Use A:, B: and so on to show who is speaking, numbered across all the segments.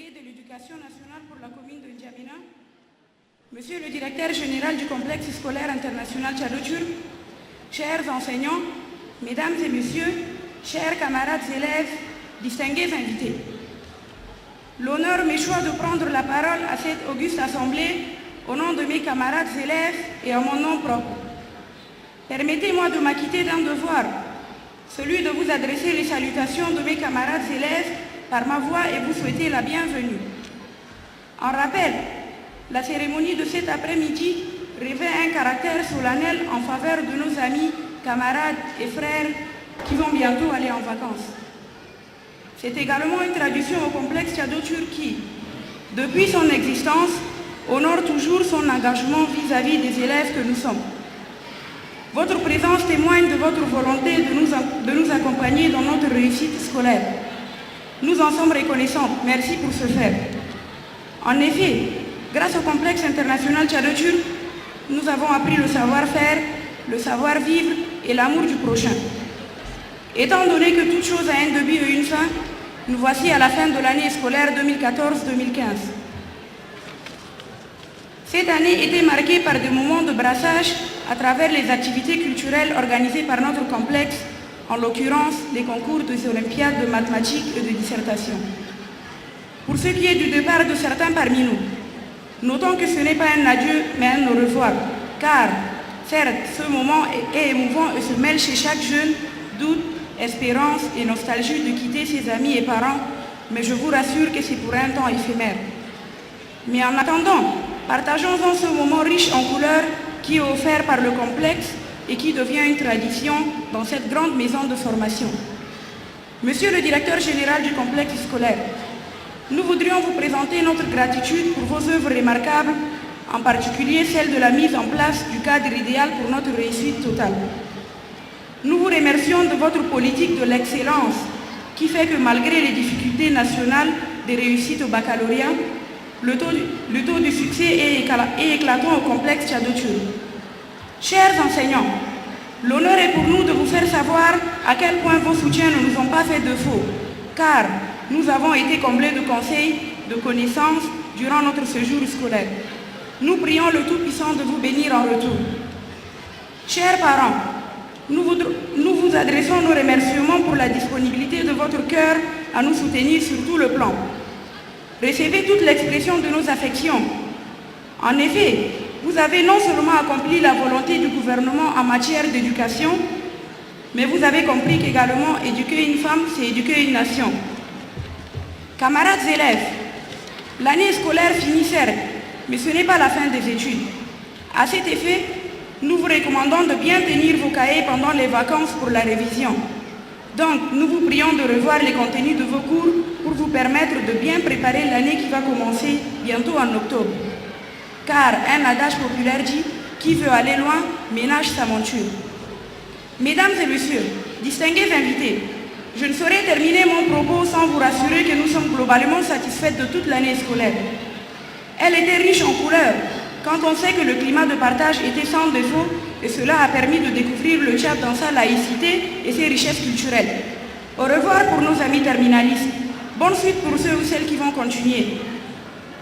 A: conseiller de l'éducation nationale pour la commune de N'Djamena, Monsieur le directeur général du complexe scolaire international Tchado-Turc, chers enseignants, mesdames et messieurs, chers camarades élèves, distingués invités. L'honneur m'échoit de prendre la parole à cette auguste assemblée au nom de mes camarades élèves et à mon nom propre. Permettez-moi de m'acquitter d'un devoir, celui de vous adresser les salutations de mes camarades élèves par ma voix et vous souhaiter la bienvenue. En rappel, la cérémonie de cet après-midi revêt un caractère solennel en faveur de nos amis, camarades et frères qui vont bientôt aller en vacances. C'est également une tradition au complexe Tchado-Turc qui, depuis son existence, honore toujours son engagement vis-à-vis des élèves que nous sommes. Votre présence témoigne de votre volonté de nous accompagner dans notre réussite scolaire. Nous en sommes reconnaissants. Merci pour ce faire. En effet, grâce au complexe international Tchado-Turc, nous avons appris le savoir-faire, le savoir-vivre et l'amour du prochain. Étant donné que toute chose a un début et une fin, nous voici à la fin de l'année scolaire 2014-2015. Cette année était marquée par des moments de brassage à travers les activités culturelles organisées par notre complexe, en l'occurrence les concours des Olympiades de mathématiques et de dissertation. Pour ce qui est du départ de certains parmi nous, notons que ce n'est pas un adieu, mais un au revoir, car, certes, ce moment est émouvant et se mêle chez chaque jeune doute, espérance et nostalgie de quitter ses amis et parents, mais je vous rassure que c'est pour un temps éphémère. Mais en attendant, partageons-en ce moment riche en couleurs qui est offert par le complexe et qui devient une tradition dans cette grande maison de formation. Monsieur le directeur général du complexe scolaire, nous voudrions vous présenter notre gratitude pour vos œuvres remarquables, en particulier celle de la mise en place du cadre idéal pour notre réussite totale. Nous vous remercions de votre politique de l'excellence qui fait que malgré les difficultés nationales des réussites au baccalauréat, le taux du succès est éclatant au complexe Tchado-Turc. Chers enseignants, l'honneur est pour nous de vous faire savoir à quel point vos soutiens ne nous ont pas fait défaut, car nous avons été comblés de conseils, de connaissances durant notre séjour scolaire. Nous prions le Tout-Puissant de vous bénir en retour. Chers parents, nous vous adressons nos remerciements pour la disponibilité de votre cœur à nous soutenir sur tout le plan. Recevez toute l'expression de nos affections. En effet, vous avez non seulement accompli la volonté du gouvernement en matière d'éducation, mais vous avez compris qu'également éduquer une femme, c'est éduquer une nation. Camarades élèves, l'année scolaire finit certes, mais ce n'est pas la fin des études. À cet effet, nous vous recommandons de bien tenir vos cahiers pendant les vacances pour la révision. Donc, nous vous prions de revoir les contenus de vos cours pour vous permettre de bien préparer l'année qui va commencer bientôt en octobre. Car un adage populaire dit « Qui veut aller loin, ménage sa monture ». Mesdames et messieurs, distingués invités, je ne saurais terminer mon propos sans vous rassurer que nous sommes globalement satisfaits de toute l'année scolaire. Elle était riche en couleurs, quand on sait que le climat de partage était sans défaut et cela a permis de découvrir le Tchad dans sa laïcité et ses richesses culturelles. Au revoir pour nos amis terminalistes. Bonne suite pour ceux ou celles qui vont continuer.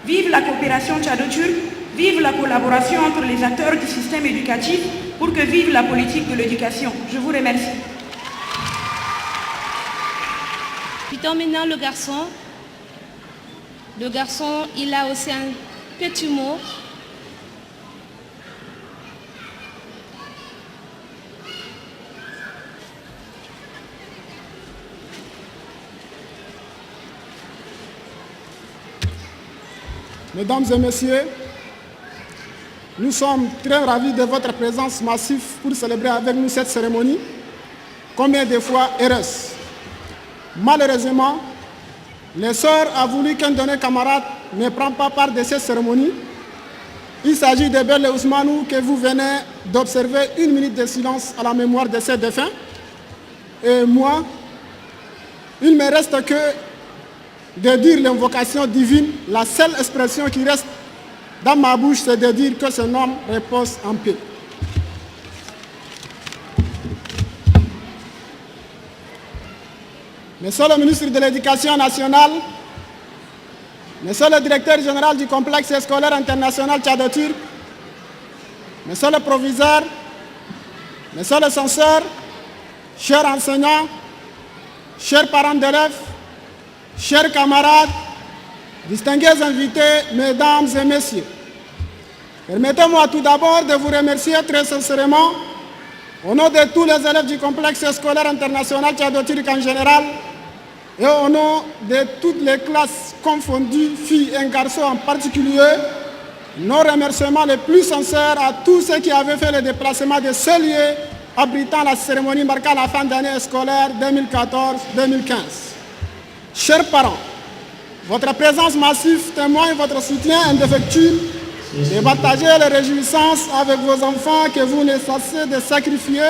A: Vive la coopération Tchado-Turc, vive la collaboration entre les acteurs du système éducatif pour que vive la politique de l'éducation. Je vous remercie.
B: Puis maintenant le garçon. Le garçon, il a aussi un petit mot.
C: Mesdames et messieurs, nous sommes très ravis de votre présence massive pour célébrer avec nous cette cérémonie, combien de fois heureuse. Malheureusement, les sœurs ont voulu qu'un de nos camarades ne prenne pas part de cette cérémonie. Il s'agit de Belle Ousmanou que vous venez d'observer 1 minute de silence à la mémoire de ses défunts. Et moi, il ne me reste que de dire l'invocation divine. La seule expression qui reste dans ma bouche, c'est de dire que son homme repose en paix. Monsieur le ministre de l'Éducation nationale, Monsieur le directeur général du complexe scolaire international Tchad-Turc, Monsieur le proviseur, Monsieur le censeur, chers enseignants, chers parents d'élèves, chers camarades, distingués invités, mesdames et messieurs, permettez-moi tout d'abord de vous remercier très sincèrement au nom de tous les élèves du complexe scolaire international Tchad-Turc en général et au nom de toutes les classes confondues, filles et garçons en particulier, nos remerciements les plus sincères à tous ceux qui avaient fait le déplacement de ce lieu abritant la cérémonie marquant la fin d'année scolaire 2014-2015. Chers parents, votre présence massive témoigne votre soutien indéfectible de partager les réjouissances avec vos enfants que vous ne cessez de sacrifier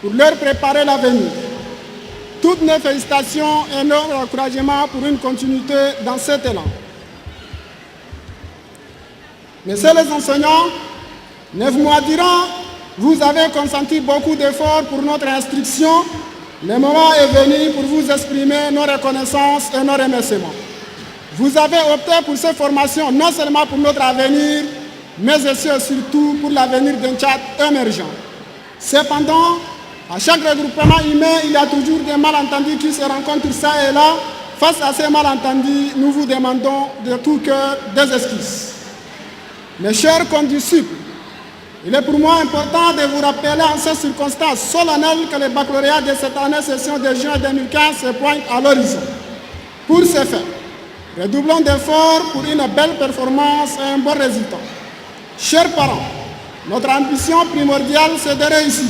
C: pour leur préparer l'avenir. Toutes nos félicitations et nos encouragements pour une continuité dans cet élan. Messieurs les enseignants, 9 mois durant, vous avez consenti beaucoup d'efforts pour notre instruction. Le moment est venu pour vous exprimer nos reconnaissances et nos remerciements. Vous avez opté pour ces formations non seulement pour notre avenir, mais aussi et surtout pour l'avenir d'un Tchad émergent. Cependant, à chaque regroupement humain, il y a toujours des malentendus qui se rencontrent ça et là. Face à ces malentendus, nous vous demandons de tout cœur des excuses. Mes chers condisciples, il est pour moi important de vous rappeler en ces circonstances solennelles que le baccalauréat de cette année session de juin 2015 se pointe à l'horizon. Pour ce faire, redoublons d'efforts pour une belle performance et un bon résultat. Chers parents, notre ambition primordiale c'est de réussir.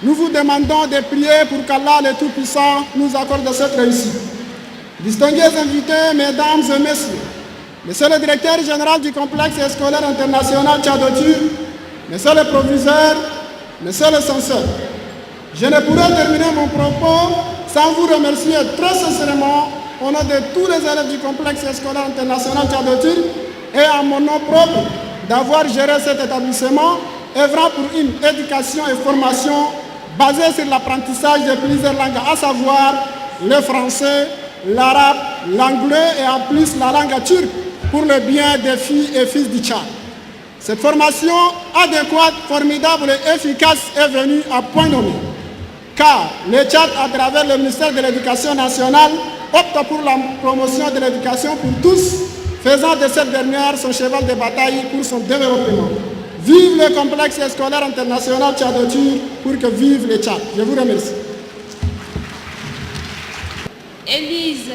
C: Nous vous demandons de prier pour qu'Allah le Tout-Puissant nous accorde cette réussite. Distingués invités, mesdames et messieurs, Monsieur le directeur général du complexe scolaire international Tchad-Turc, Monsieur le proviseur, Monsieur le censeur, je ne pourrai terminer mon propos sans vous remercier très sincèrement au nom de tous les élèves du complexe scolaire international Tchad-Turc et à mon nom propre d'avoir géré cet établissement, œuvrant pour une éducation et formation basée sur l'apprentissage de plusieurs langues, à savoir le français, l'arabe, l'anglais et en plus la langue turque pour le bien des filles et fils du Tchad. Cette formation adéquate, formidable et efficace est venue à point nommé, car le Tchad, à travers le ministère de l'Éducation nationale, opte pour la promotion de l'éducation pour tous, faisant de cette dernière son cheval de bataille pour son développement. Vive le complexe scolaire international Tchad-Turc pour que vive le Tchad. Je vous remercie.
B: Élise.